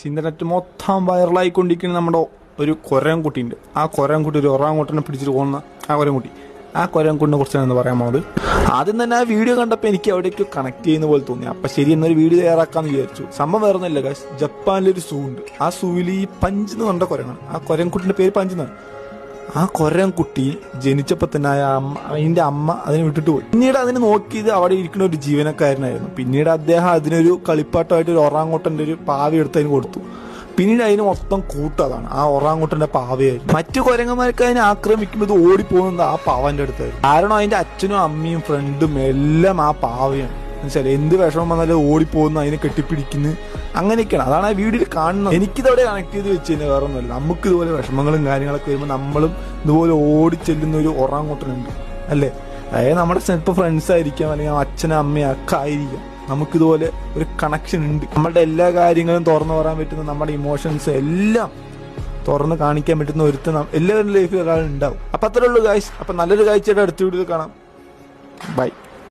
Internet മൊത്തം വൈറലായിക്കൊണ്ടിരിക്കുന്ന നമ്മുടെ ഒരു കൊരംകുട്ടി ഉണ്ട്. ആ കൊരംകുട്ടി ഒരു ഒറാങ്ങോട്ടനെ പിടിച്ചിട്ട് പോകുന്ന ആ കൊരംകുട്ടി. ആ കൊരംകുട്ടിനെ കുറിച്ചാണ് പറയാൻ പോകുന്നത്. ആദ്യം തന്നെ ആ വീഡിയോ കണ്ടപ്പോൾ എനിക്ക് അവിടേക്ക് കണക്ട് ചെയ്യുന്ന പോലെ തോന്നി. അപ്പം ശരി എന്നൊരു വീഡിയോ തയ്യാറാക്കാന്ന് വിചാരിച്ചു. സംഭവം വേറെ ഒന്നുമില്ല ഗൈസ്, ജപ്പാനിലൊരു സൂ ഉണ്ട്. ആ സൂവിൽ ഈ പഞ്ച് എന്ന് കണ്ട കൊരങ്ങാണ്. ആ കൊരംകുട്ടിന്റെ പേര് പഞ്ച് എന്നാണ്. ആ കൊരംകുട്ടി ജനിച്ചപ്പോൾ തന്നെ അതിന്റെ അമ്മ അതിനെ വിട്ടിട്ട് പോയി. പിന്നീട് അതിനെ നോക്കിയത് അവിടെ ഇരിക്കുന്ന ഒരു ജീവനക്കാരനായിരുന്നു. പിന്നീട് അദ്ദേഹം അതിനൊരു കളിപ്പാട്ടമായിട്ട് ഒരു ഒറാങ്ങോട്ടന്റെ ഒരു പാവ എടുത്ത് അതിന് കൊടുത്തു. പിന്നീട് അതിന് മൊത്തം കൂട്ടതാണ് ആ ഒറാങ്ങോട്ടന്റെ പാവയായിരുന്നു. മറ്റു കൊരങ്ങന്മാർക്ക് അതിനെ ആക്രമിക്കുമ്പോൾ ഇത് ഓടിപ്പോകുന്നത് ആ പാവന്റെ അടുത്തായിരുന്നു. കാരണം അതിന്റെ അച്ഛനും അമ്മയും ഫ്രണ്ടും എല്ലാം ആ പാവയാണ്. എന്നുവെച്ചാൽ എന്ത് വിഷമം വന്നാലും ഓടിപ്പോകുന്നു, അതിനെ കെട്ടിപ്പിടിക്കുന്നു, അങ്ങനെയൊക്കെയാണ്. അതാണ് ആ വീഡിയോയിൽ കാണുന്നത്. എനിക്കിതവിടെ കണക്ട് ചെയ്ത് വെച്ച് കഴിഞ്ഞാൽ വേറെ ഒന്നുമില്ല. നമുക്ക് ഇതുപോലെ വിഷമങ്ങളും കാര്യങ്ങളൊക്കെ വരുമ്പോൾ നമ്മളും ഇതുപോലെ ഓടിച്ചെല്ലുന്ന ഒരു ഒറാങ്ങോട്ടനുണ്ട് അല്ലേ. അതായത് നമ്മുടെ ചിലപ്പോൾ ഫ്രണ്ട്സ് ആയിരിക്കാം, അല്ലെങ്കിൽ അച്ഛനും അമ്മയും ഒക്കെ ആയിരിക്കാം. നമുക്കിതുപോലെ ഒരു കണക്ഷൻ ഉണ്ട്. നമ്മളുടെ എല്ലാ കാര്യങ്ങളും തുറന്നു പറയാൻ പറ്റുന്ന, നമ്മുടെ ഇമോഷൻസ് എല്ലാം തുറന്ന് കാണിക്കാൻ പറ്റുന്ന ഒരുത്തൻ എല്ലാവരുടെ ലൈഫിൽ ഒരാൾ ഉണ്ടാവും. അപ്പം അത്രേ ഉള്ളൂ ഗായ്സ്. അപ്പം നല്ലൊരു കാഴ്ചയുടെ അടുത്ത വീഡിയോയിൽ കാണാം. ബൈ.